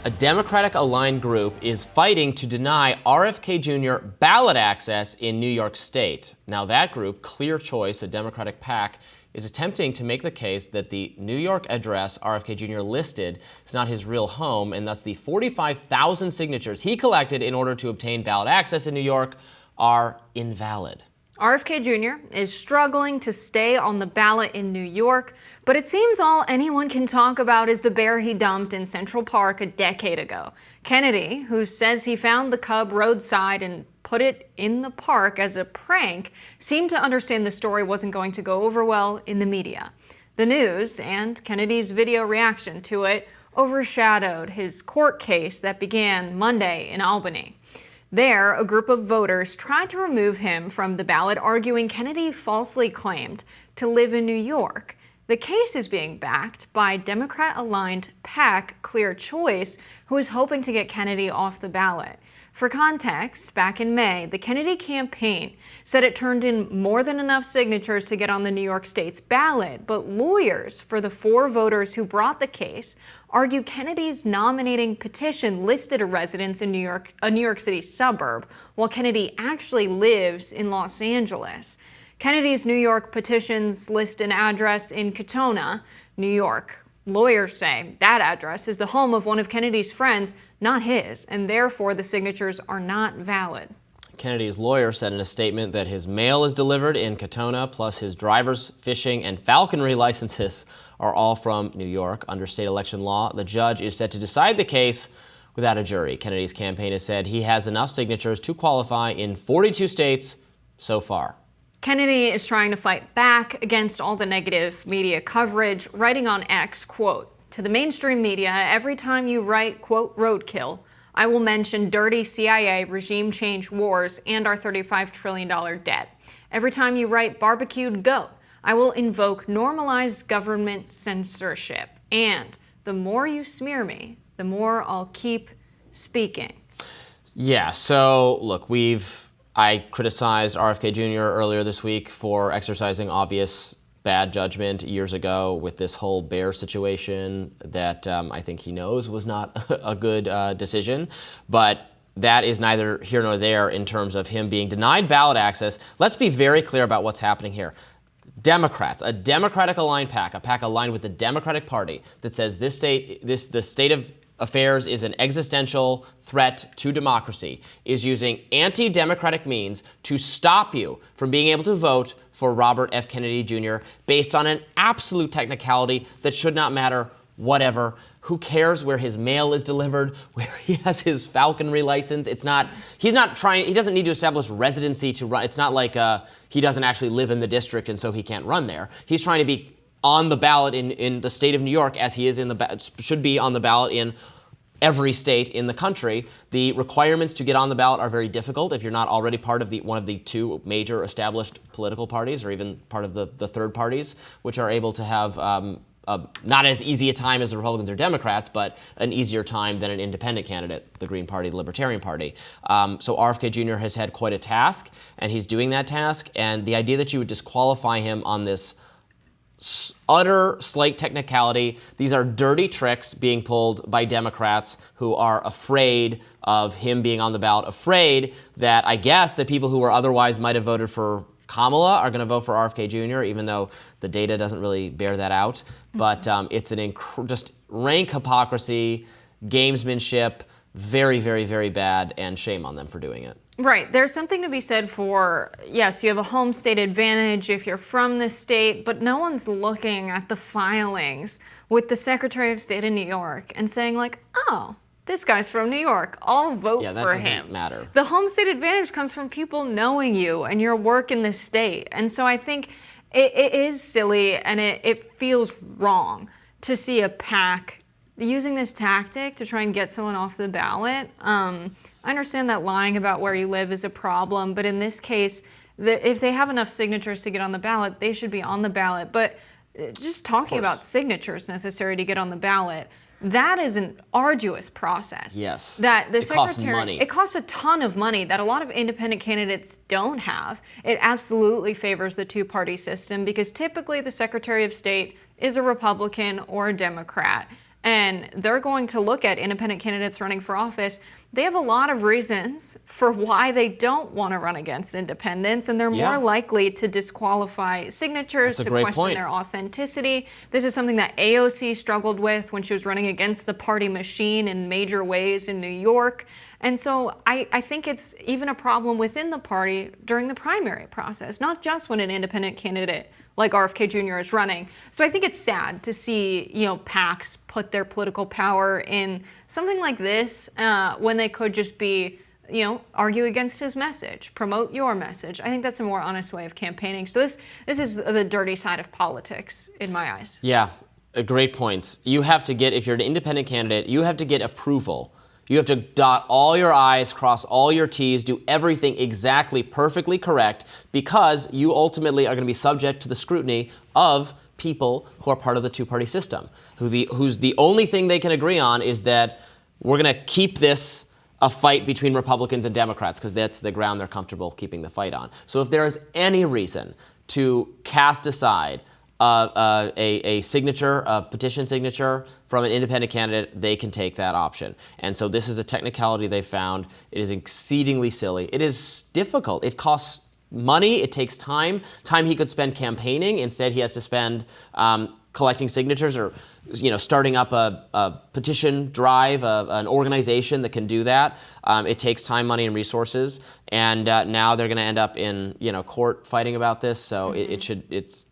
A Democratic-aligned group is fighting to deny RFK Jr. ballot access in New York State. Now that group, Clear Choice, a Democratic PAC, is attempting to make the case that the New York address RFK Jr. listed is not his real home, and thus the 45,000 signatures he collected in order to obtain ballot access in New York are invalid. RFK Jr. is struggling to stay on the ballot in New York, but it seems all anyone can talk about is the bear he dumped in Central Park a decade ago. Kennedy, who says he found the cub roadside and put it in the park as a prank, seemed to understand the story wasn't going to go over well in the media. The news and Kennedy's video reaction to it overshadowed his court case that began Monday in Albany. There, a group of voters tried to remove him from the ballot, arguing Kennedy falsely claimed to live in New York. The case is being backed by Democrat-aligned PAC Clear Choice, who is hoping to get Kennedy off the ballot. For context, back in May, the Kennedy campaign said it turned in more than enough signatures to get on the New York State's ballot, but lawyers for the 4 voters who brought the case argue Kennedy's nominating petition listed a residence in a New York City suburb, while Kennedy actually lives in Los Angeles. Kennedy's New York petitions list an address in Katonah, New York. Lawyers say that address is the home of one of Kennedy's friends, not his, and therefore the signatures are not valid. Kennedy's lawyer said in a statement that his mail is delivered in Katonah, plus his driver's, fishing, and falconry licenses are all from New York. Under state election law, the judge is set to decide the case without a jury. Kennedy's campaign has said he has enough signatures to qualify in 42 states so far. Kennedy is trying to fight back against all the negative media coverage, writing on X, quote, "To the mainstream media, every time you write, quote, roadkill, I will mention dirty CIA, regime change wars, and our $35 trillion debt. Every time you write barbecued goat, I will invoke normalized government censorship. And the more you smear me, the more I'll keep speaking." Yeah, so look, I criticized RFK Jr. earlier this week for exercising obvious bad judgment years ago with this whole bear situation that I think he knows was not a good decision. But that is neither here nor there in terms of him being denied ballot access. Let's be very clear about what's happening here. Democrats, a Democratic-aligned PAC, a PAC aligned with the Democratic Party that says the state of affairs is an existential threat to democracy, is using anti-democratic means to stop you from being able to vote for Robert F. Kennedy Jr. based on an absolute technicality that should not matter whatever. Who cares where his mail is delivered, where he has his falconry license? He doesn't need to establish residency to run. It's not like he doesn't actually live in the district and so he can't run there. He's trying to be on the ballot in the state of New York, as he is should be on the ballot in every state in the country. The requirements to get on the ballot are very difficult if you're not already part of one of the 2 major established political parties, or even part of the third parties, which are able to have not as easy a time as the Republicans or Democrats, but an easier time than an independent candidate, the Green Party, the Libertarian Party. So RFK Jr. has had quite a task, and he's doing that task. And the idea that you would disqualify him on this utter slight technicality, these are dirty tricks being pulled by Democrats who are afraid of him being on the ballot, afraid that I guess the people who are otherwise might have voted for Kamala are going to vote for RFK Jr., even though the data doesn't really bear that out. But it's just rank hypocrisy, gamesmanship, very, very, very bad, and shame on them for doing it. Right. There's something to be said for, yes, you have a home state advantage if you're from the state, but no one's looking at the filings with the Secretary of State of New York and saying like, oh, this guy's from New York, I'll vote for him. Yeah, that doesn't matter. The home state advantage comes from people knowing you and your work in the state. And so I think it is silly and it feels wrong to see a PAC using this tactic to try and get someone off the ballot. I understand that lying about where you live is a problem, but in this case, if they have enough signatures to get on the ballot, they should be on the ballot. But just talking about signatures necessary to get on the ballot, that is an arduous process. Yes. That the It costs money. It costs a ton of money that a lot of independent candidates don't have. It absolutely favors the 2-party system because typically the Secretary of State is a Republican or a Democrat. and they're going to look at independent candidates running for office. They have a lot of reasons for why they don't want to run against independents, and they're more likely to disqualify signatures, to question their authenticity. This is something that AOC struggled with when she was running against the party machine in major ways in New York. And so I think it's even a problem within the party during the primary process, not just when an independent candidate like RFK Jr. is running. So I think it's sad to see, PACs put their political power in something like this when they could just be, argue against his message, promote your message. I think that's a more honest way of campaigning. So this is the dirty side of politics in my eyes. Yeah, great points. You have to get, if you're an independent candidate, you have to get approval. You have to dot all your I's, cross all your T's, do everything exactly perfectly correct, because you ultimately are going to be subject to the scrutiny of people who are part of the two-party system, who's the only thing they can agree on is that we're going to keep this a fight between Republicans and Democrats, because that's the ground they're comfortable keeping the fight on. So if there is any reason to cast aside a signature, a petition signature from an independent candidate, they can take that option. And so this is a technicality they found. It is exceedingly silly. It is difficult. It costs money. It takes time he could spend campaigning. Instead, he has to spend collecting signatures or starting up a petition drive, an organization that can do that. It takes time, money, and resources. And now they're going to end up in court fighting about this. So it's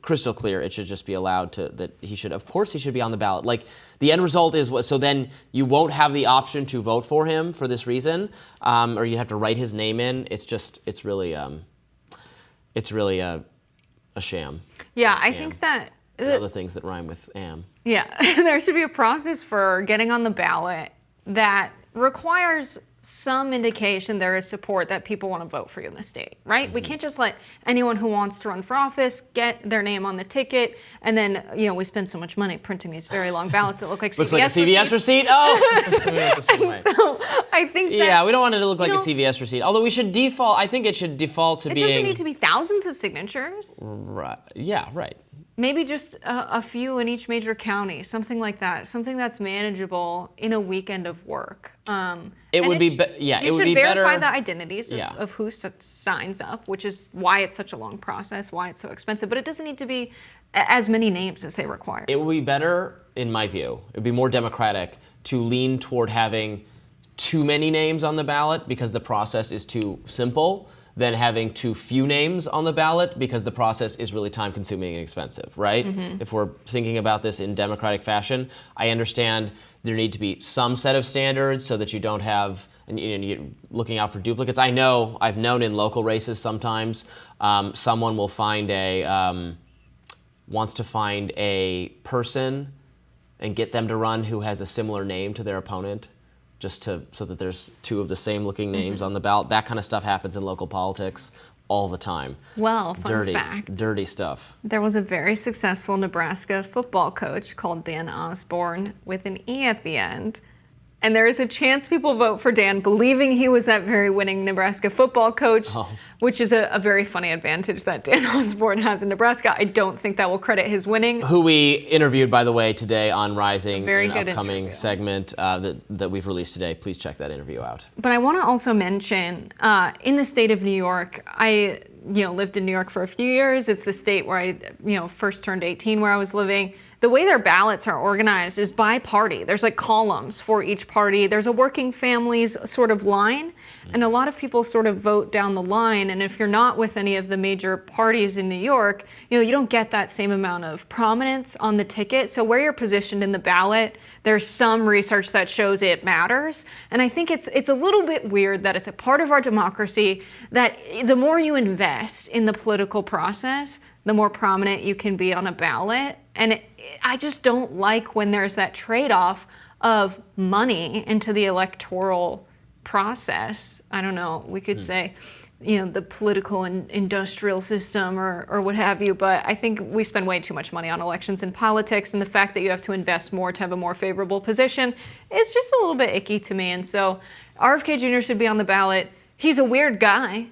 crystal clear. It should just be allowed that he should be on the ballot. Like, the end result is what? So then you won't have the option to vote for him for this reason, or you have to write his name in. It's really a sham. Yeah, I think that other things that rhyme with am. Yeah, there should be a process for getting on the ballot that requires some indication there is support that people want to vote for you in the state, right? Mm-hmm. We can't just let anyone who wants to run for office get their name on the ticket, and then we spend so much money printing these very long ballots that look like looks like a CVS receipt. Oh, so I think that, we don't want it to look like a CVS receipt. Although we should default. I think it should default to being. It doesn't need to be thousands of signatures. Right. Yeah. Right. Maybe just a few in each major county, something like that, something that's manageable in a weekend of work. It would be better. You should verify the identities of who signs up, which is why it's such a long process, why it's so expensive. But it doesn't need to be as many names as they require. It would be better, in my view, it would be more democratic to lean toward having too many names on the ballot because the process is too simple, than having too few names on the ballot because the process is really time-consuming and expensive, right? Mm-hmm. If we're thinking about this in democratic fashion, I understand there need to be some set of standards so that you don't have, and you're looking out for duplicates. I've known in local races sometimes someone will find wants to find a person and get them to run who has a similar name to their opponent, so that there's two of the same looking names on the ballot. That kind of stuff happens in local politics all the time. Well, fun fact. Dirty stuff. There was a very successful Nebraska football coach called Dan Osborne with an E at the end. And there is a chance people vote for Dan believing he was that very winning Nebraska football coach, which is a very funny advantage that Dan Osborne has in Nebraska. I don't think that will credit his winning. Who we interviewed, by the way, today on Rising, very an upcoming segment that we've released today. Please check that interview out. But I want to also mention, in the state of New York, I lived in New York for a few years. It's the state where I first turned 18 where I was living. The way their ballots are organized is by party. There's like columns for each party. There's a working families sort of line, and a lot of people sort of vote down the line. And if you're not with any of the major parties in New York, you don't get that same amount of prominence on the ticket. So where you're positioned in the ballot, there's some research that shows it matters. And I think it's a little bit weird that it's a part of our democracy that the more you invest in the political process, the more prominent you can be on a ballot. And I just don't like when there's that trade-off of money into the electoral process. I don't know, we could say, the political and industrial system or what have you, but I think we spend way too much money on elections and politics, and the fact that you have to invest more to have a more favorable position is just a little bit icky to me. And so RFK Jr. should be on the ballot. He's a weird guy.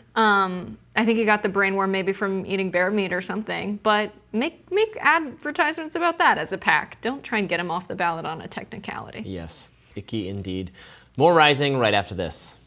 I think he got the brainworm maybe from eating bear meat or something, but make advertisements about that as a PAC. Don't try and get him off the ballot on a technicality. Yes, icky indeed. More Rising right after this.